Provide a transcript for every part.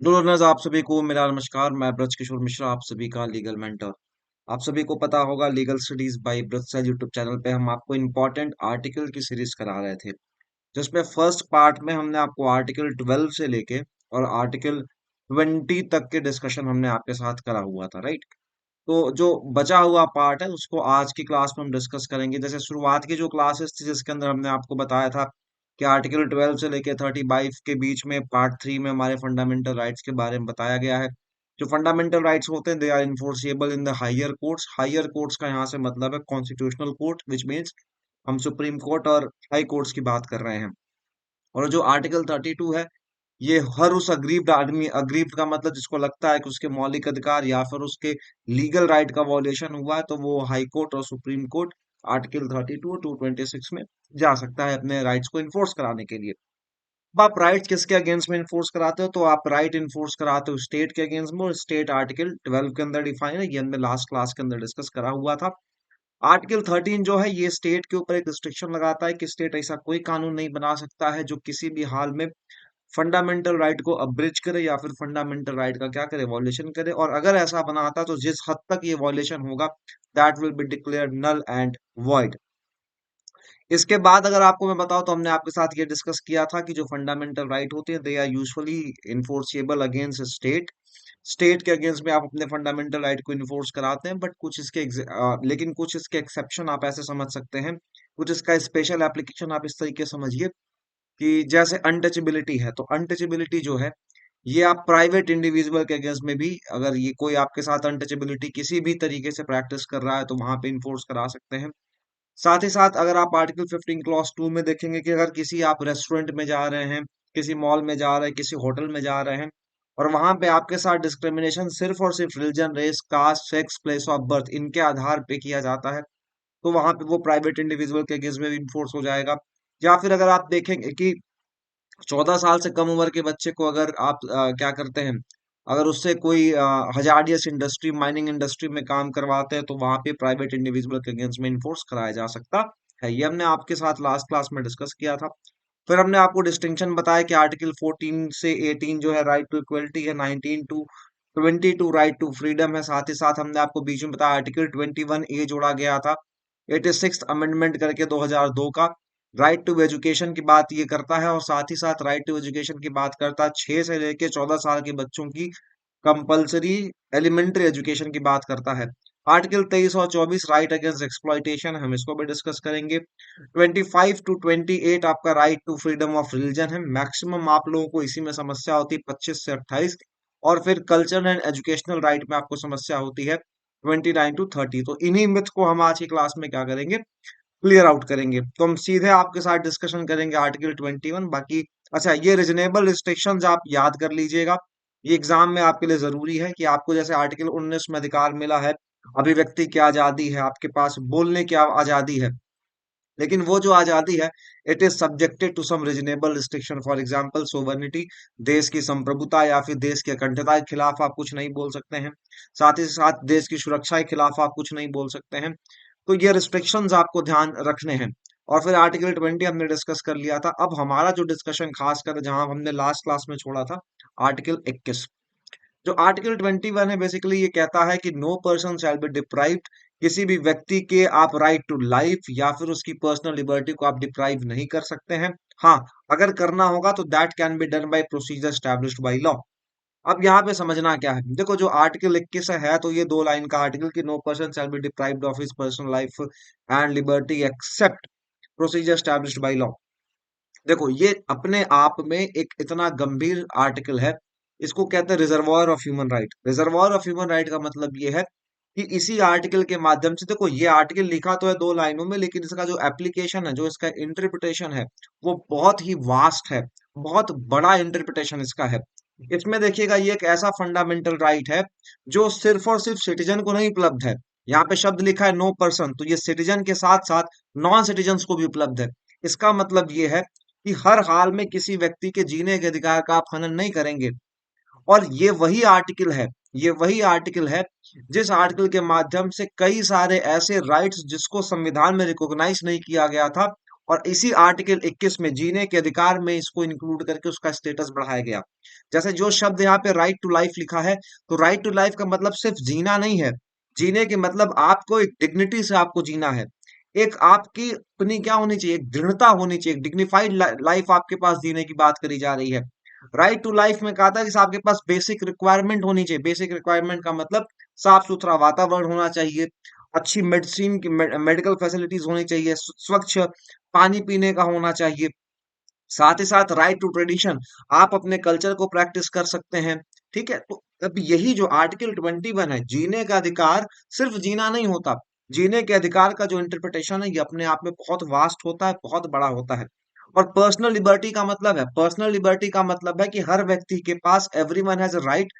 Learners आप सभी को मेरा नमस्कार। मैं ब्रज किशोर मिश्रा, आप सभी का लीगल मेंटर। आप सभी को पता होगा legal studies by Braj sir YouTube channel पे हम आपको इम्पोर्टेंट आर्टिकल की सीरीज करा रहे थे, जिसमें फर्स्ट पार्ट में हमने आपको आर्टिकल 12 से लेके और आर्टिकल 20 तक के डिस्कशन हमने आपके साथ करा हुआ था, राइट। तो जो बचा हुआ पार्ट है उसको आज की क्लास में हम डिस्कस करेंगे। जैसे शुरुआत की जो क्लासेस थी जिसके अंदर हमने आपको बताया था कि आर्टिकल 12 से लेके 35 के बीच में पार्ट 3 में हमारे फंडामेंटल राइट्स के बारे में बताया गया है। जो फंडामेंटल राइट्स होते हैं they are enforceable in the higher courts. Higher courts का यहाँ से मतलब है कॉन्स्टिट्यूशनल कोर्ट, विच मीन्स हम सुप्रीम कोर्ट और हाई कोर्ट्स की बात कर रहे हैं। और जो आर्टिकल 32 है, ये हर उस अग्रीव्ड आदमी, अग्रीव्ड का मतलब जिसको लगता है कि उसके मौलिक अधिकार या फिर उसके लीगल राइट का वॉल्यूशन हुआ है, तो वो हाई कोर्ट और सुप्रीम कोर्ट आर्टिकल 32 और 226 में जा सकता है अपने राइट्स को इन्फोर्स कराने के लिए। अब आप राइट्स किसके अगेंस्ट में इन्फोर्स कराते हो? तो आप राइट इन्फोर्स कराते हो स्टेट के अगेंस्ट में, और स्टेट आर्टिकल 12 के अंदर डिफाइन है। ये हमने लास्ट क्लास के अंदर डिस्कस करा हुआ था। आर्टिकल 13 जो है ये स्टेट के ऊपर एक रिस्ट्रिक्शन लगाता है कि स्टेट ऐसा कोई कानून नहीं बना सकता है जो किसी भी हाल में फंडामेंटल राइट को अब्रिज करे या फिर फंडामेंटल राइट का क्या करे, वॉल्यूशन करे। और अगर ऐसा बनाता तो जिस हद तक ये वॉल्यूशन होगा, that will be declared null and void. इसके बाद अगर आपको मैं बताऊं तो हमने आपके साथ ये डिस्कस किया था कि जो फंडामेंटल राइट होते हैं they are usually enforceable against state. State के अगेंस्ट में आप अपने फंडामेंटल राइट को इन्फोर्स कराते हैं, बट लेकिन कुछ इसके एक्सेप्शन आप ऐसे समझ सकते हैं। कुछ इसका स्पेशल एप्लीकेशन आप इस तरीके से समझिए कि जैसे अनटचेबिलिटी है, तो अनटचेबिलिटी जो है ये आप प्राइवेट इंडिविजुअल के अगेंस्ट में भी, अगर ये कोई आपके साथ अनटचेबिलिटी किसी भी तरीके से प्रैक्टिस कर रहा है तो वहां पे इन्फोर्स करा सकते हैं। साथ ही साथ अगर आप आर्टिकल 15 क्लॉज 2 में देखेंगे कि अगर किसी आप रेस्टोरेंट में जा रहे हैं, किसी मॉल में जा रहे हैं, किसी होटल में जा रहे हैं, और वहां पे आपके साथ डिस्क्रिमिनेशन सिर्फ और सिर्फ religion, race, caste, sex, place of birth इनके आधार पे किया जाता है, तो वहां पे वो प्राइवेट इंडिविजुअल के अगेंस्ट में इन्फोर्स हो जाएगा। या फिर अगर आप देखेंगे कि 14 साल से कम उम्र के बच्चे को अगर आप क्या करते हैं, अगर उससे कोई हजार्डियस इंडस्ट्री, माइनिंग इंडस्ट्री में काम करवाते हैं, तो वहां पे प्राइवेट इंडिविजुअल के अगेंस्ट में इन्फोर्स कराया जा सकता है। ये हमने आपके साथ लास्ट क्लास में डिस्कस किया था। फिर हमने आपको डिस्टिंक्शन बताया कि आर्टिकल 14 से 18 जो है राइट टू इक्वलिटी है, 19 टू 22 राइट टू फ्रीडम है। साथ ही साथ हमने आपको बीच में बताया आर्टिकल 21A जोड़ा गया था 86th अमेंडमेंट करके 2002 का। राइट टू एजुकेशन की बात ये करता है, और साथ ही साथ राइट टू एजुकेशन की बात करता है 6 से लेके 14 साल के बच्चों की कंपलसरी एलिमेंट्री एजुकेशन की बात करता है। आर्टिकल 23 और 24 राइट अगेंस्ट एक्सप्लॉइटेशन, हम इसको भी डिस्कस करेंगे। 25 टू 28 आपका right to freedom of religion है। मैक्सिमम आप लोगों को इसी में समस्या होती है 25 से 28। और फिर कल्चरल एंड एजुकेशनल राइट में आपको समस्या होती है 29 टू 30। तो इन्हीं मिथ को हम आज की क्लास में क्या करेंगे, क्लियर आउट करेंगे। तो हम सीधे आपके साथ डिस्कशन करेंगे आर्टिकल 21। बाकी अच्छा, ये रीजनेबल रिस्ट्रिक्शंस आप याद कर लीजिएगा, ये एग्जाम में आपके लिए जरूरी है कि आपको जैसे आर्टिकल 19 में अधिकार मिला है, अभिव्यक्ति की आजादी है, आपके पास बोलने की आजादी है, लेकिन वो जो आजादी है it is subjected to some reasonable restriction. For example sovereignty, देश की संप्रभुता या फिर देश की अखंडता के खिलाफ आप कुछ नहीं बोल सकते हैं। साथ ही साथ देश की सुरक्षा के खिलाफ आप कुछ नहीं बोल सकते हैं। तो ये रिस्ट्रिक्शंस आपको ध्यान रखने हैं। और फिर आर्टिकल 20 हमने डिस्कस कर लिया था। अब हमारा जो डिस्कशन खास कर जहां हमने लास्ट क्लास में छोड़ा था, आर्टिकल 21। जो आर्टिकल 21 है बेसिकली ये कहता है कि no person shall be deprived, किसी भी व्यक्ति के आप राइट टू लाइफ या फिर उसकी पर्सनल लिबर्टी को आप डिप्राइव नहीं कर सकते हैं। हाँ, अगर करना होगा तो that can be done by procedure established by law. अब यहाँ पे समझना क्या है, देखो जो आर्टिकल 21 है तो ये 2 लाइन का आर्टिकल कि no person shall be deprived of his personal life and liberty except procedure established by law. देखो ये अपने आप में एक इतना गंभीर आर्टिकल है, इसको कहते हैं reservoir of human right. Reservoir of human right का मतलब ये है कि इसी आर्टिकल के माध्यम से, देखो ये आर्टिकल लिखा तो है 2 लाइनों में, लेकिन इसका जो एप्लीकेशन है, जो इसका इंटरप्रिटेशन है, वो बहुत ही वास्ट है। बहुत बड़ा इंटरप्रिटेशन इसका है। इसमें देखिएगा ये एक ऐसा फंडामेंटल राइट है जो सिर्फ और सिर्फ सिटीजन को नहीं उपलब्ध है। यहाँ पे शब्द लिखा है नो पर्सन, तो ये सिटीजन के साथ साथ नॉन सिटीजन को भी उपलब्ध है। इसका मतलब ये है कि हर हाल में किसी व्यक्ति के जीने के अधिकार का आप हनन नहीं करेंगे। और ये वही आर्टिकल है जिस आर्टिकल के माध्यम से कई सारे ऐसे राइट्स जिसको संविधान में रिकॉग्नाइज नहीं किया गया था, और इसी आर्टिकल 21 में जीने के अधिकार में इसको इंक्लूड करके उसका स्टेटस बढ़ाया गया। जैसे जो शब्द यहाँ पे राइट टू लाइफ लिखा है, तो राइट टू लाइफ का मतलब सिर्फ जीना नहीं है। जीने के मतलब आपको एक डिग्निटी से आपको जीना है। एक आपकी अपनी क्या होनी चाहिए, एक दृढ़ता होनी चाहिए, एक डिग्निफाइड लाइफ आपके पास जीने की बात करी जा रही है। राइट टू लाइफ में कहा था कि आपके पास बेसिक रिक्वायरमेंट होनी चाहिए। बेसिक रिक्वायरमेंट का मतलब साफ सुथरा वातावरण होना चाहिए, अच्छी मेडिसिन की मेडिकल फैसिलिटीज होनी चाहिए, स्वच्छ पानी पीने का होना चाहिए। साथ ही साथ राइट टू ट्रेडिशन, आप अपने कल्चर को प्रैक्टिस कर सकते हैं। ठीक है, तो अब यही जो आर्टिकल 21 है, जीने का अधिकार सिर्फ जीना नहीं होता। जीने के अधिकार का जो इंटरप्रिटेशन है ये अपने आप में बहुत वास्ट होता है, बहुत बड़ा होता है। और पर्सनल लिबर्टी का मतलब है, पर्सनल लिबर्टी का मतलब है कि हर व्यक्ति के पास, एवरीवन हैज अ राइट,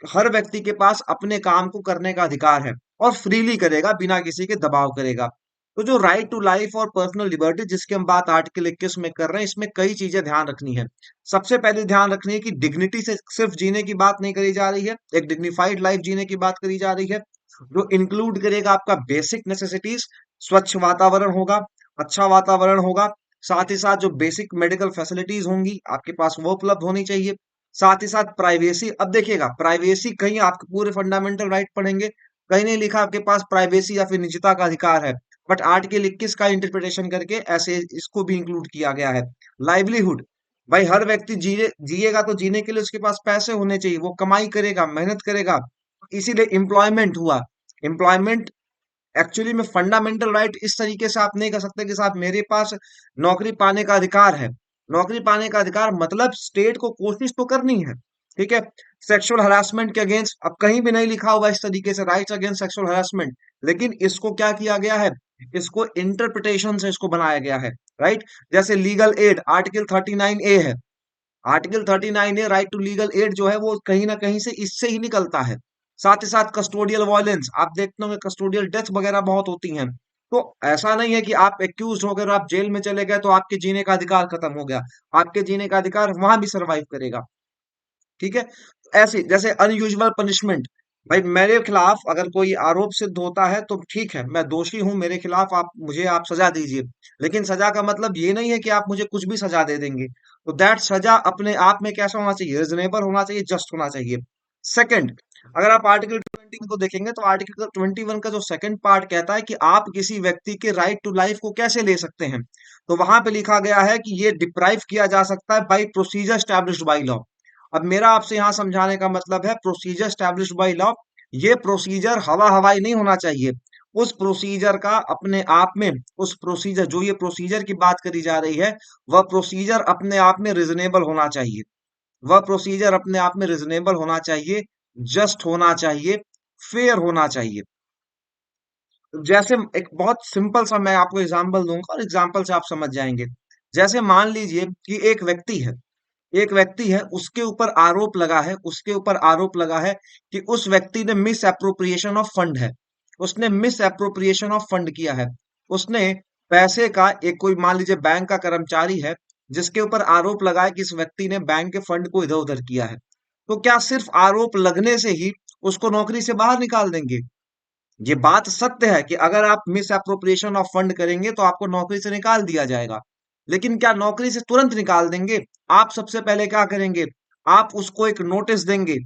हर व्यक्ति के पास अपने काम को करने का अधिकार है और फ्रीली करेगा, बिना किसी के दबाव करेगा। तो जो राइट टू लाइफ और पर्सनल लिबर्टी जिसकी हम बात आर्टिकल 21 में कर रहे हैं, इसमें कई चीजें ध्यान रखनी है। सबसे पहले ध्यान रखनी है कि डिग्निटी से सिर्फ जीने की बात नहीं करी जा रही है, एक डिग्निफाइड लाइफ जीने की बात करी जा रही है, जो इंक्लूड करेगा आपका बेसिक नेसेसिटीज। स्वच्छ वातावरण होगा, अच्छा वातावरण होगा, साथ ही साथ जो बेसिक मेडिकल फैसिलिटीज होंगी आपके पास वो उपलब्ध होनी चाहिए। साथ ही साथ प्राइवेसी, अब देखिएगा प्राइवेसी कहीं आपके पूरे फंडामेंटल राइट पढ़ेंगे, कहीं नहीं लिखा आपके पास प्राइवेसी या फिर निजता का अधिकार है, बट आर्टिकल 21 का इंटरप्रिटेशन करके ऐसे इसको भी इंक्लूड किया गया है। लाइवलीहुड, भाई हर व्यक्ति जिएगा तो जीने के लिए उसके पास पैसे होने चाहिए, वो कमाई करेगा, मेहनत करेगा। इसीलिए एम्प्लॉयमेंट हुआ। एम्प्लॉयमेंट एक्चुअली में फंडामेंटल राइट इस तरीके से आप नहीं कर सकते कि साहब मेरे पास नौकरी पाने का अधिकार है। नौकरी पाने का अधिकार मतलब स्टेट को कोशिश तो करनी है। ठीक है, सेक्सुअल हरासमेंट के अगेंस्ट अब कहीं भी नहीं लिखा हुआ इस तरीके से, राइट्स अगेंस्ट सेक्सुअल हरासमेंट, लेकिन इसको क्या किया गया है, इसको इंटरप्रिटेशन से इसको बनाया गया है। राइट, जैसे लीगल एड आर्टिकल 39A है। Article 39A right to legal aid जो है वो कहीं ना कहीं से इससे ही निकलता है। साथ ही साथ कस्टोडियल वायलेंस, आप देखते होंगे कस्टोडियल डेथ वगैरह बहुत होती हैं। तो ऐसा नहीं है कि आप एक्यूज हो गए और आप जेल में चले गए तो आपके जीने का अधिकार खत्म हो गया। आपके जीने का अधिकार वहां भी सरवाइव करेगा। ठीक है, तो ऐसे जैसे अनयूजुअल पनिशमेंट, भाई मेरे खिलाफ अगर कोई आरोप सिद्ध होता है तो ठीक है, मैं दोषी हूं, मेरे खिलाफ आप सजा दीजिए। लेकिन सजा का मतलब ये नहीं है कि आप मुझे कुछ भी सजा दे देंगे। तो दैट सजा अपने आप में कैसा होना चाहिए, रिजनेबल होना चाहिए, जस्ट होना चाहिए। सेकंड, अगर आप आर्टिकल 20 को देखेंगे तो आर्टिकल 21 का जो सेकंड पार्ट कहता है कि आप किसी व्यक्ति के राइट टू लाइफ को कैसे ले सकते हैं। तो वहां पे लिखा गया है कि ये डिप्राइव किया जा सकता है by procedure established by law. अब मेरा आपसे यहाँ समझाने का मतलब है प्रोसीजर स्टैब्लिश्ड बाई लॉ, ये प्रोसीजर हवा हवाई नहीं होना चाहिए। उस प्रोसीजर का अपने आप में, उस प्रोसीजर जो ये प्रोसीजर की बात करी जा रही है, वह प्रोसीजर अपने आप में रिजनेबल होना चाहिए। वह प्रोसीजर अपने आप में रिजनेबल होना चाहिए, जस्ट होना चाहिए, फेयर होना चाहिए। जैसे एक बहुत सिंपल सा मैं आपको एग्जांपल दूंगा और एग्जांपल से आप समझ जाएंगे। जैसे मान लीजिए कि एक व्यक्ति है, उसके ऊपर आरोप लगा है कि उस व्यक्ति ने मिस एप्रोप्रिएशन ऑफ फंड है। उसने मिस एप्रोप्रिएशन ऑफ फंड किया है। उसने पैसे का, एक कोई मान लीजिए बैंक का कर्मचारी है जिसके ऊपर आरोप लगा है कि इस व्यक्ति ने बैंक के फंड को इधर उधर किया है। तो क्या सिर्फ आरोप लगने से ही उसको नौकरी से बाहर निकाल देंगे? ये बात सत्य है कि अगर आप मिस अप्रोप्रिएशन ऑफ फंड करेंगे तो आपको नौकरी से निकाल दिया जाएगा। लेकिन क्या नौकरी से तुरंत निकाल देंगे? आप सबसे पहले क्या करेंगे, आप उसको एक नोटिस देंगे,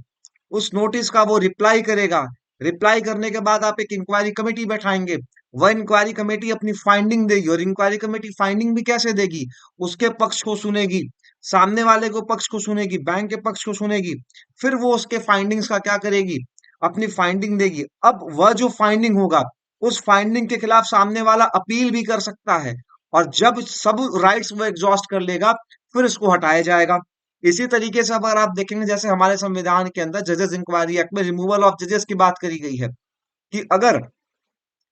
उस नोटिस का वो रिप्लाई करेगा। रिप्लाई करने के बाद आप एक इंक्वायरी कमेटी बैठाएंगे। वह इंक्वायरी कमेटी अपनी फाइंडिंग देगी, और इंक्वायरी कमेटी फाइंडिंग भी कैसे देगी, उसके पक्ष को सुनेगी, सामने वाले को पक्ष को सुनेगी, बैंक के पक्ष को सुनेगी। फिर वो उसके फाइंडिंग्स का क्या करेगी, अपनी फाइंडिंग देगी। अब वह जो फाइंडिंग होगा, उस फाइंडिंग के खिलाफ सामने वाला अपील भी कर सकता है, और जब सब राइट्स वो एग्जॉस्ट कर लेगा फिर इसको हटाया जाएगा। इसी तरीके से अगर आप देखेंगे, जैसे हमारे संविधान के अंदर जजेस इंक्वायरी एक्ट में रिमूवल ऑफ जजेस की बात करी गई है, कि अगर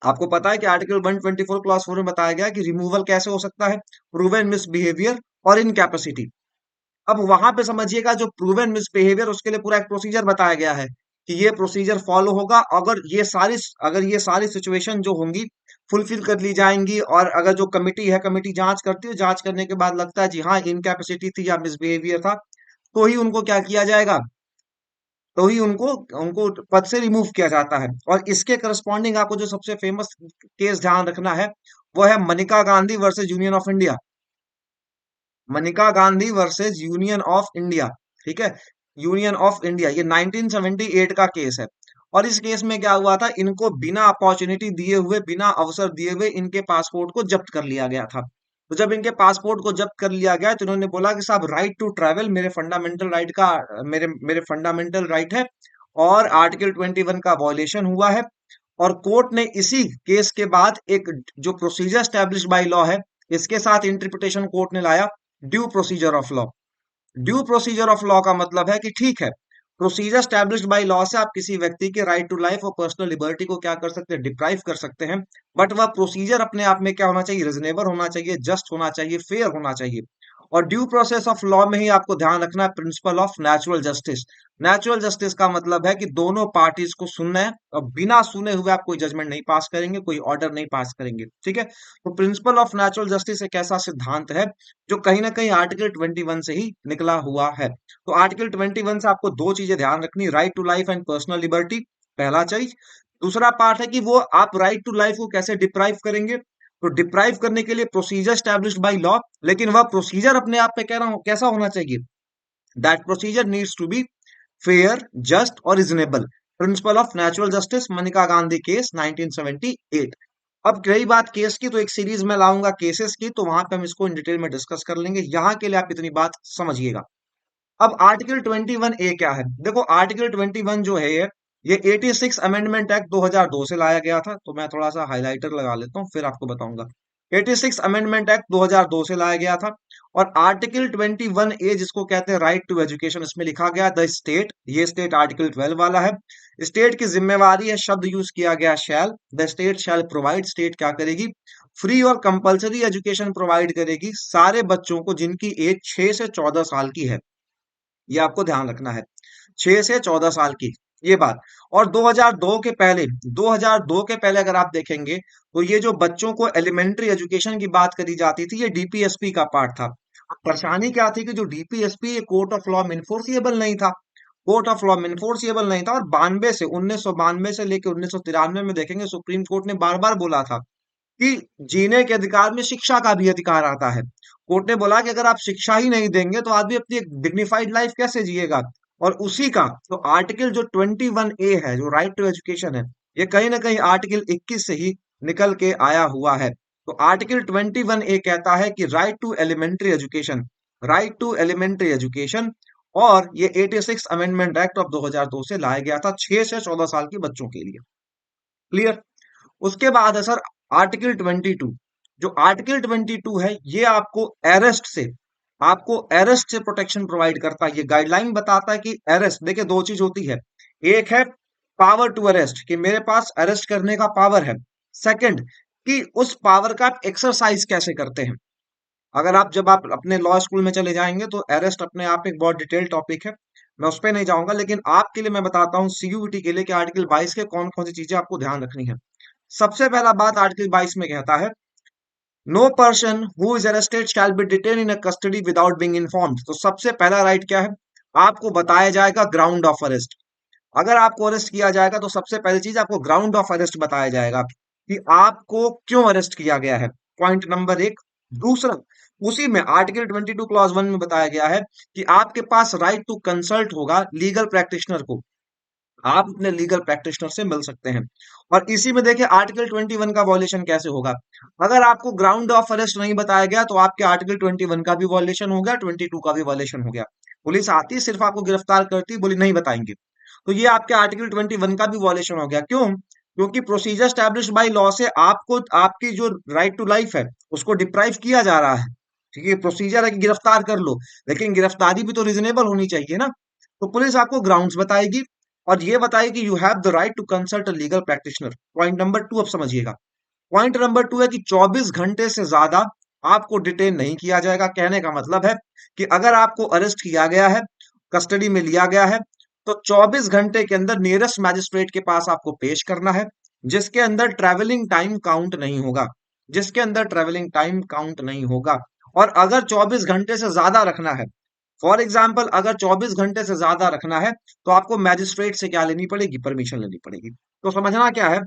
आपको पता है कि आर्टिकल 124 क्लॉज 4 में बताया गया है कि रिमूवल कैसे हो सकता है, प्रूवन मिसबिहेवियर और इनकैपेसिटी। अब वहां पे समझिएगा, जो प्रूवन मिसबिहेवियर उसके लिए पूरा एक प्रोसीजर बताया गया है कि ये प्रोसीजर फॉलो होगा। अगर ये सारी सिचुएशन जो होंगी फुलफिल कर ली जाएंगी, और अगर जो कमिटी है, कमिटी जांच करती है, जांच करने के बाद लगता है जी हाँ इनकैपेसिटी थी या मिसबिहेवियर था, तो ही उनको क्या किया जाएगा, तो ही उनको उनको पद से रिमूव किया जाता है। और इसके करस्पॉन्डिंग आपको जो सबसे फेमस केस ध्यान रखना है, वो है Manika Gandhi versus union of India. Manika Gandhi versus union of India. ठीक है, यूनियन ऑफ इंडिया, ये 1978 का केस है। और इस केस में क्या हुआ था, इनको बिना अपॉर्चुनिटी दिए हुए, बिना अवसर दिए हुए इनके पासपोर्ट को जब्त कर लिया गया था। तो जब इनके पासपोर्ट को जब्त कर लिया गया तो इन्होंने बोला कि साहब, राइट टू ट्रैवल मेरे फंडामेंटल राइट का, मेरे मेरे फंडामेंटल राइट है, और आर्टिकल 21 का वॉयलेशन हुआ है। और कोर्ट ने इसी केस के बाद एक जो प्रोसीजर स्टैब्लिश बाय लॉ है, इसके साथ इंटरप्रिटेशन कोर्ट ने लाया, due procedure of law. Due procedure of law का मतलब है कि ठीक है, प्रोसीजर स्टैब्लिश्ड बाय लॉ से आप किसी व्यक्ति के राइट टू लाइफ और पर्सनल लिबर्टी को क्या कर सकते हैं, डिप्राइव कर सकते हैं। बट वह प्रोसीजर अपने आप में क्या होना चाहिए, रिजनेबल होना चाहिए, जस्ट होना चाहिए, फेयर होना चाहिए। और ड्यू प्रोसेस ऑफ लॉ में ही आपको ध्यान रखना है principal of natural justice. Natural justice का मतलब है कि दोनों पार्टीज को सुनना है, और बिना सुने हुए आप कोई जजमेंट नहीं पास करेंगे, कोई ऑर्डर नहीं पास करेंगे। ठीक है, तो प्रिंसिपल ऑफ नेचुरल जस्टिस एक ऐसा सिद्धांत है जो कहीं ना कहीं आर्टिकल 21 से ही निकला हुआ है। तो आर्टिकल 21 से आपको दो चीजें ध्यान रखनी, right to life and personal liberty, पहला चीज। दूसरा पार्ट है कि वो आप राइट टू लाइफ को कैसे डिप्राइव करेंगे। तो डिप्राइव करने के लिए प्रोसीजर स्टैब्लिश्ड बाय लॉ, लेकिन वह प्रोसीजर अपने आप पे कह रहा हूं कैसा होना चाहिए, that procedure needs to be fair, just और reasonable. Principle of natural justice, Maneka Gandhi case 1978। अब रही बात केस की, तो एक सीरीज में लाऊंगा केसेस की, तो वहां पे हम इसको इन डिटेल में डिस्कस कर लेंगे। यहां के लिए आप इतनी बात समझिएगा। अब आर्टिकल 21A क्या है, देखो आर्टिकल 21 जो है ये 86 अमेंडमेंट एक्ट 2002 से लाया गया था। तो मैं थोड़ा सा हाइलाइटर लगा लेता हूँ, फिर आपको बताऊंगा। 86 अमेंडमेंट एक्ट 2002 से लाया गया था। और आर्टिकल 21A जिसको कहते हैं राइट टू एजुकेशन, इसमें लिखा गया द स्टेट, ये स्टेट आर्टिकल 12 वाला है। स्टेट की जिम्मेवारी है, शब्द यूज किया गया shall, the state shall provide, state क्या करेगी, फ्री और कंपलसरी एजुकेशन प्रोवाइड करेगी सारे बच्चों को जिनकी एज 6 से 14 साल की है। ये आपको ध्यान रखना है, 6 से 14 साल की, ये बात। और 2002 के पहले, 2002 के पहले अगर आप देखेंगे तो ये जो बच्चों को एलिमेंट्री एजुकेशन की बात करी जाती थी, ये डीपीएसपी का पार्ट था। अब परेशानी क्या थी कि जो डीपीएसपी, ये कोर्ट ऑफ लॉ में इन्फोर्सिएबल नहीं था। कोर्ट ऑफ लॉ में इन्फोर्सिएबल नहीं था, और 92 से 1992 से लेकर 1993 में देखेंगे सुप्रीम कोर्ट ने बार बार बोला था कि जीने के अधिकार में शिक्षा का भी अधिकार आता है। कोर्ट ने बोला कि अगर आप शिक्षा ही नहीं देंगे तो आदमी अपनी एक डिग्निफाइड लाइफ कैसे जिएगा। और उसी का तो आर्टिकल जो 21A है, जो राइट टू एजुकेशन है, ये कहीं ना कहीं आर्टिकल 21 से ही निकल के आया हुआ है। तो आर्टिकल 21A कहता है कि right to elementary education, right to elementary education. और ये 86 अमेंडमेंट एक्ट ऑफ 2002 से लाया गया था 6 से 14 साल के बच्चों के लिए। क्लियर। उसके बाद है सर आर्टिकल 22। जो आर्टिकल 22 है, ये आपको अरेस्ट से प्रोटेक्शन प्रोवाइड करता है। ये गाइडलाइन बताता है कि अरेस्ट, देखिए दो चीज होती है, एक है पावर टू अरेस्ट, कि मेरे पास अरेस्ट करने का पावर है। सेकंड, कि उस पावर का आप एक्सरसाइज कैसे करते हैं। अगर आप, जब आप अपने लॉ स्कूल में चले जाएंगे तो अरेस्ट अपने आप एक बहुत डिटेल टॉपिक है, मैं उस पर नहीं जाऊंगा, लेकिन आपके लिए मैं बताता हूँ सीयूईटी के लिए कि आर्टिकल 22 के कौन कौन सी चीजें आपको ध्यान रखनी है। सबसे पहला बात आर्टिकल 22 में कहता है, no person who is arrested shall be detain in custody without being informed. तो सबसे पहला राइट क्या है, आपको बताया जाएगा ग्राउंड ऑफ अरेस्ट। अगर आपको अरेस्ट किया जाएगा तो सबसे पहली चीज आपको ग्राउंड ऑफ अरेस्ट बताया जाएगा कि आपको क्यों अरेस्ट किया गया है, पॉइंट नंबर एक। दूसरा, उसी में आर्टिकल 22 क्लॉज 1 में बताया गया है कि आपके पास राइट टू कंसल्ट होगा लीगल प्रैक्टिशनर को, आप अपने लीगल प्रैक्टिशनर से मिल सकते हैं। और इसी में देखिए आर्टिकल 21 का वॉल्यूशन कैसे होगा, अगर आपको ग्राउंड ऑफ अरेस्ट नहीं बताया गया तो आपके आर्टिकल 21 का भी वॉल्यूशन हो गया, 22 का भी वॉल्यूशन हो गया। पुलिस आती सिर्फ आपको गिरफ्तार करती, बोली नहीं बताएंगे, तो ये आपके आर्टिकल 21 का भी वॉल्यूशन हो गया। क्यों? क्योंकि प्रोसीजर स्टैब्लिश बाय लॉ से आपको आपकी जो राइट टू लाइफ है उसको डिप्राइव किया जा रहा है। ठीक है, प्रोसीजर है कि गिरफ्तार कर लो, लेकिन गिरफ्तारी भी तो रीजनेबल होनी चाहिए ना। तो पुलिस आपको ग्राउंड्स बताएगी, और ये बताएगी कि you have the right to consult a legal practitioner. Point number 2 अब समझिएगा। पॉइंट नंबर 2 है कि 24 घंटे से ज्यादा आपको डिटेन नहीं किया जाएगा। कहने का मतलब है कि अगर आपको अरेस्ट किया गया है, कस्टडी में लिया गया है, तो 24 घंटे के अंदर नियरेस्ट मैजिस्ट्रेट के पास आपको पेश करना है, जिसके अंदर ट्रेवलिंग टाइम काउंट नहीं होगा, जिसके अंदर ट्रेवलिंग टाइम काउंट नहीं होगा। और अगर 24 घंटे से ज्यादा रखना है, फॉर एग्जाम्पल अगर 24 घंटे से ज्यादा रखना है, तो आपको मैजिस्ट्रेट से क्या लेनी पड़ेगी, परमिशन लेनी पड़ेगी। तो समझना क्या है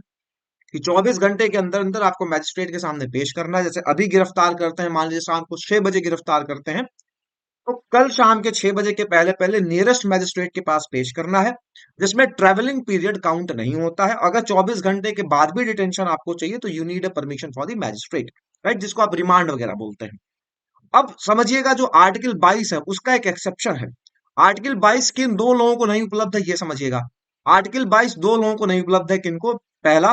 कि 24 घंटे के अंदर अंदर आपको मैजिस्ट्रेट के सामने पेश करना है। जैसे अभी गिरफ्तार करते हैं, मान लीजिए शाम को 6 बजे गिरफ्तार करते हैं, तो कल शाम के 6 बजे के पहले पहले नियरेस्ट मैजिस्ट्रेट के पास पेश करना है, जिसमें ट्रेवलिंग पीरियड काउंट नहीं होता है। अगर 24 घंटे के बाद भी डिटेंशन आपको चाहिए तो you need a permission for the magistrate, right, जिसको आप रिमांड वगैरह बोलते हैं। अब समझिएगा, जो आर्टिकल 22 है उसका एक एक्सेप्शन है। आर्टिकल 22 किन दो लोगों को नहीं उपलब्ध है, ये समझिएगा। आर्टिकल 22 दो लोगों को नहीं उपलब्ध है, किनको? पहला,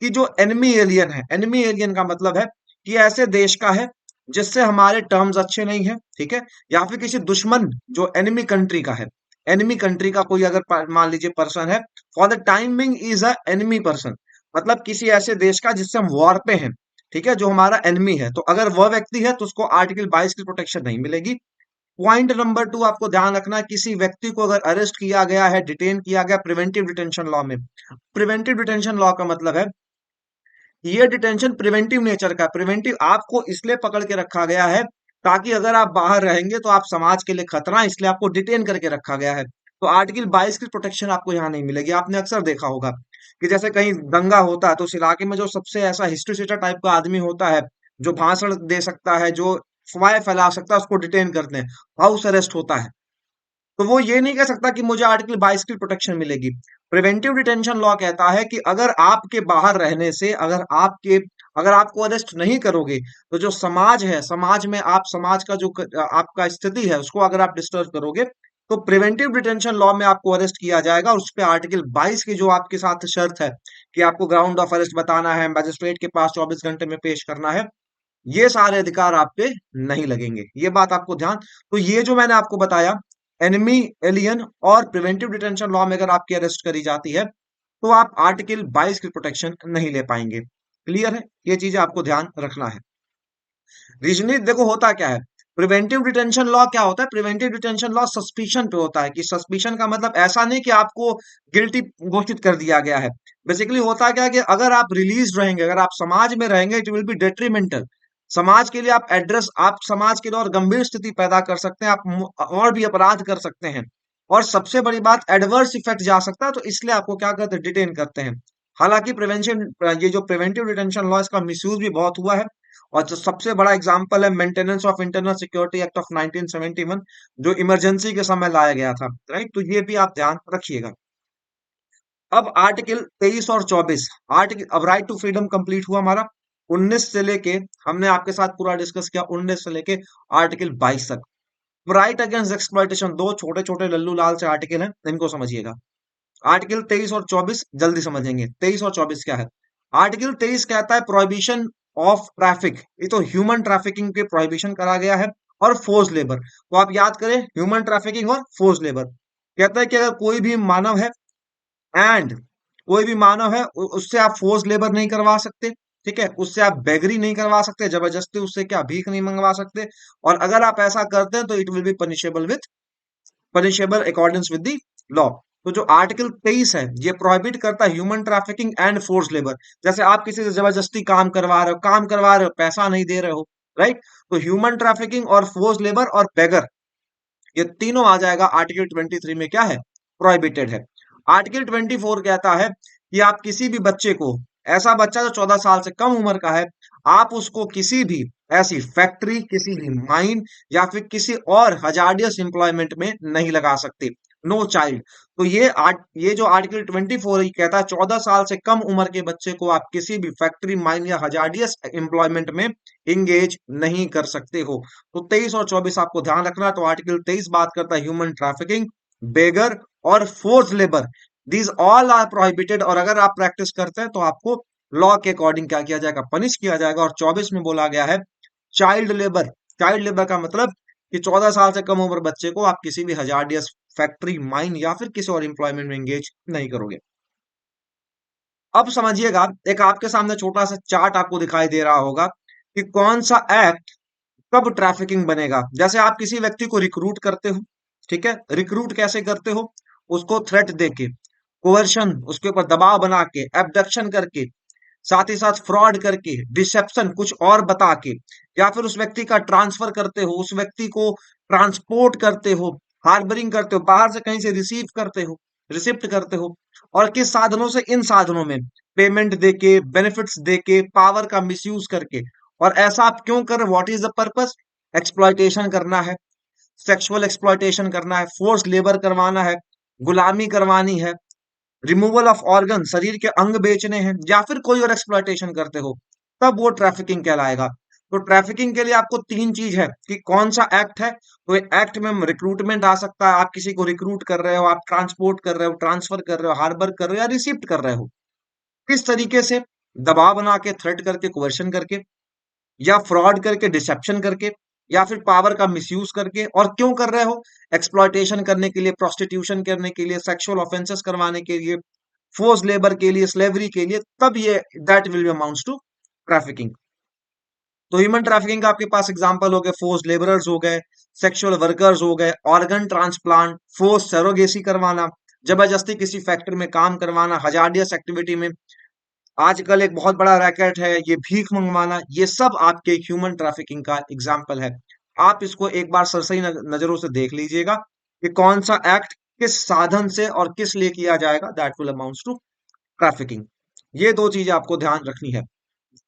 कि जो एनिमी एलियन है। एनिमी एलियन का मतलब है कि ऐसे देश का है जिससे हमारे टर्म्स अच्छे नहीं है, ठीक है, या फिर किसी दुश्मन, जो एनिमी कंट्री का है। एनिमी कंट्री का कोई अगर मान लीजिए पर्सन है, for the timing is a enemy person, मतलब किसी ऐसे देश का जिससे हम वॉर पे हैं, ठीक है, जो हमारा एनिमी है, तो अगर वह व्यक्ति है तो उसको आर्टिकल 22 की प्रोटेक्शन नहीं मिलेगी। पॉइंट नंबर 2 आपको ध्यान रखना है, किसी व्यक्ति को अगर अरेस्ट किया गया है, डिटेन किया गया प्रिवेंटिव डिटेंशन लॉ में। प्रिवेंटिव डिटेंशन लॉ का मतलब है ये डिटेंशन प्रिवेंटिव नेचर का। प्रिवेंटिव आपको इसलिए पकड़ के रखा गया है ताकि अगर आप बाहर रहेंगे तो आप समाज के लिए खतरा है, इसलिए आपको डिटेन करके रखा गया है। तो आर्टिकल 22 की प्रोटेक्शन आपको यहाँ नहीं मिलेगी। आपने अक्सर देखा होगा कि जैसे कहीं दंगा होता है तो उस इलाके में जो सबसे ऐसा हिस्ट्री सीटर टाइप का आदमी होता है, जो भाषण दे सकता है, जो अफवाहें फैला सकता है, उसको डिटेन करते हैं, हाउस अरेस्ट होता है। तो वो ये नहीं कह सकता कि मुझे आर्टिकल 22 की प्रोटेक्शन मिलेगी। प्रिवेंटिव डिटेंशन लॉ कहता है कि अगर आपके बाहर रहने से, अगर आपको अरेस्ट नहीं करोगे, तो जो समाज है, समाज में आप समाज का जो आपका स्थिति है उसको अगर आप डिस्टर्ब करोगे, तो प्रिवेंटिव डिटेंशन लॉ में आपको अरेस्ट किया जाएगा। और उस पे आर्टिकल 22 की जो आपके साथ शर्त है कि आपको ग्राउंड ऑफ अरेस्ट बताना है, मैजिस्ट्रेट के पास 24 घंटे में पेश करना है, ये सारे अधिकार आप पे नहीं लगेंगे। ये बात आपको ध्यान। तो ये जो मैंने आपको बताया, एनिमी एलियन और प्रिवेंटिव डिटेंशन लॉ में अगर आपकी अरेस्ट करी जाती है तो आप आर्टिकल 22 की प्रोटेक्शन नहीं ले पाएंगे। क्लियर है? ये चीजें आपको ध्यान रखना है। रीजनिंग देखो होता क्या है। प्रिवेंटिव डिटेंशन लॉ क्या होता है? प्रिवेंटिव डिटेंशन लॉ सस्पिशन पे होता है, कि सस्पिशन का मतलब ऐसा नहीं कि आपको गिल्टी घोषित कर दिया गया है। बेसिकली होता क्या है कि अगर आप रिलीज रहेंगे, अगर आप समाज में रहेंगे, इट विल बी डेट्रीमेंटल। समाज के लिए आप समाज के लिए और गंभीर स्थिति पैदा कर सकते हैं, आप और भी अपराध कर सकते हैं। और सबसे बड़ी बात, एडवर्स इफेक्ट जा सकता है, तो इसलिए आपको क्या करते हैं? डिटेन करते हैं। हालांकि प्रिवेंशन, ये जो प्रिवेंटिव डिटेंशन लॉ, इसका मिसयूज भी बहुत हुआ है। और जो सबसे बड़ा एग्जाम्पल है maintenance of internal security act of 1971, जो इमरजेंसी के समय लाया गया था, राइट। तो ये भी आप ध्यान रखिएगा। अब आर्टिकल 23 और 24, आर्टिकल, अब राइट टू फ्रीडम कंप्लीट हुआ हमारा। 19 से लेके, हमने आपके साथ पूरा डिस्कस किया 19 से लेके आर्टिकल 22 तक। राइट अगेंस्ट एक्सप्लॉइटेशन, दो छोटे छोटे लल्लू लाल से आर्टिकल हैं, इनको समझिएगा। आर्टिकल 23 और 24 जल्दी समझेंगे। 23 और 24 क्या है? आर्टिकल 23 कहता है प्रोहिबिशन ऑफ ट्रैफिक, ये तो ह्यूमन ट्रैफिकिंग के प्रोहिबिशन करा गया है, और फोर्स लेबर। तो आप याद करें, ह्यूमन ट्रैफिकिंग और फोर्स लेबर। कहता है कि अगर कोई भी मानव है, एंड कोई भी मानव है, उससे आप फोर्स लेबर नहीं करवा सकते, ठीक है, उससे आप बेगरी नहीं करवा सकते, जबरदस्ती उससे क्या भीख नहीं मंगवा सकते। और अगर आप ऐसा करते हैं तो it will be punishable according with the law. तो जो आर्टिकल 23 है, ये प्रोहिबिट करता है human trafficking and force labour. जैसे आप किसी से जबरदस्ती काम करवा रहे हो, पैसा नहीं दे रहे हो, राइट। तो ह्यूमन ट्रैफिकिंग और फोर्स लेबर और बेगर, ये तीनों आ जाएगा आर्टिकल 23 में, क्या है? प्रोहिबिटेड है। आर्टिकल 24 कहता है कि आप किसी भी बच्चे को, ऐसा बच्चा जो 14 साल से कम उम्र का है, आप उसको किसी भी ऐसी फैक्ट्री, किसी भी माइन, या फिर किसी और हजार्डियस एम्प्लॉयमेंट में नहीं लगा सकते। No child. तो ये जो आर्टिकल 24 ही कहता है, 14 साल से कम उम्र के बच्चे को आप किसी भी फैक्ट्री, माइन या हजार्डियस एम्प्लॉयमेंट में इंगेज नहीं कर सकते हो। तो 23 और 24 आपको ध्यान रखना है। तो आर्टिकल 23 बात करता है ह्यूमन ट्रैफिकिंग, बेगर और force labour, these all are prohibited. और अगर आप प्रैक्टिस करते हैं तो आपको लॉ के अकॉर्डिंग क्या किया जाएगा? पनिश किया जाएगा। और 24 में बोला गया है चाइल्ड लेबर। चाइल्ड लेबर का मतलब कि 14 साल से कम उम्र बच्चे को आप किसी भी हजार्डियस फैक्ट्री, माइन या फिर किसी और एम्प्लॉयमेंट में एंगेज नहीं करोगे। अब समझिएगा, एक आपके सामने छोटा सा चार्ट आपको दिखाई दे रहा होगा कि कौन सा एक्ट कब ट्रैफिकिंग बनेगा। जैसे आप किसी व्यक्ति को रिक्रूट करते हो, ठीक है, रिक्रूट कैसे करते हो? उसको थ्रेट देके, कोerशन, उसके ऊपर दबाव बना के, एब्डक्शन करके, साथ ही साथ फ्रॉड करके, डिसेप्शन, कुछ और बता के, या फिर उस व्यक्ति का ट्रांसफर करते हो, उस व्यक्ति को ट्रांसपोर्ट करते हो, हार्बरिंग करते हो, बाहर से कहीं से रिसीव करते हो, रिसिप्ट करते हो। और किस साधनों से, इन साधनों में पेमेंट देके, बेनिफिट्स देके, पावर का मिसयूज करके। और ऐसा आप क्यों कर रहे, what is the purpose? Exploitation करना है, सेक्सुअल एक्सप्लॉयटेशन करना है, फोर्स लेबर करवाना है, गुलामी करवानी है, रिमूवल ऑफ ऑर्गन, शरीर के अंग बेचने हैं, या फिर कोई और एक्सप्लॉयटेशन करते हो, तब वो ट्रैफिकिंग कहलाएगा। तो ट्रैफिकिंग के लिए आपको तीन चीज है कि कौन सा एक्ट है। तो एक्ट में रिक्रूटमेंट आ सकता है, आप किसी को रिक्रूट कर रहे हो, आप ट्रांसपोर्ट कर रहे हो, ट्रांसफर कर रहे हो, हार्बर कर रहे हो, या रिसीव कर रहे हो। किस तरीके से? दबाव बना के, थ्रेट करके, कोerशन करके, या फ्रॉड करके, डिसेप्शन करके, या फिर पावर का मिसयूज करके। और क्यों कर रहे हो? एक्सप्लॉयटेशन करने के लिए, प्रोस्टिट्यूशन करने के लिए, सेक्सुअल ऑफेंसेस करवाने के लिए, फोर्स लेबर के लिए, स्लेवरी के लिए, तब ये that will be amounts to trafficking. तो ह्यूमन ट्रैफिकिंग का आपके पास एग्जांपल हो गए, फोर्स लेबरर्स हो गए, सेक्सुअल वर्कर्स हो गए, ऑर्गन ट्रांसप्लांट, फोर्स सरोगेसी करवाना, जबरदस्ती किसी फैक्ट्री में काम करवाना, हजार्डियस एक्टिविटी में। आजकल एक बहुत बड़ा रैकेट है ये भीख मंगवाना, ये सब आपके ह्यूमन ट्रैफिकिंग का एग्जाम्पल है। आप इसको एक बार सरसरी नजरों से देख लीजिएगा कि कौन सा एक्ट किस साधन से और किस लिए किया जाएगा, that will amounts to trafficking. ये दो चीजें आपको ध्यान रखनी है।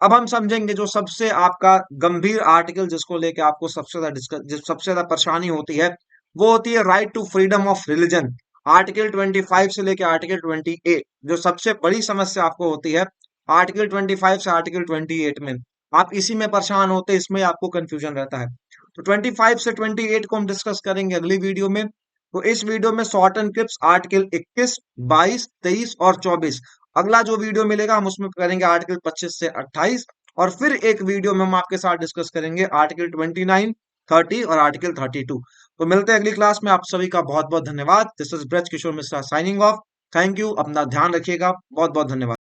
अब हम समझेंगे जो सबसे आपका गंभीर आर्टिकल जिसको लेके आपको सबसे ज्यादा सबसे ज्यादा परेशानी होती है, वो होती है right to freedom of religion. Article 25 से लेके आर्टिकल 28, जो सबसे बड़ी समस्या आपको होती है आर्टिकल 25 से आर्टिकल 28 में, आप इसी में परेशान होते हैं, इसमें आपको कंफ्यूजन रहता है। तो 25 से 28 को हम डिस्कस करेंगे अगली वीडियो में। तो इस वीडियो में शॉर्ट एंड क्लिप्स आर्टिकल 21, 22, 23 और 24। अगला जो वीडियो मिलेगा हम उसमें करेंगे आर्टिकल 25 से 28। और फिर एक वीडियो में हम आपके साथ डिस्कस करेंगे आर्टिकल 29, 30 और आर्टिकल 32। तो मिलते हैं अगली क्लास में। आप सभी का बहुत बहुत धन्यवाद। This is Braj Kishore Mishra signing off. Thank you, अपना ध्यान रखिएगा। बहुत बहुत धन्यवाद।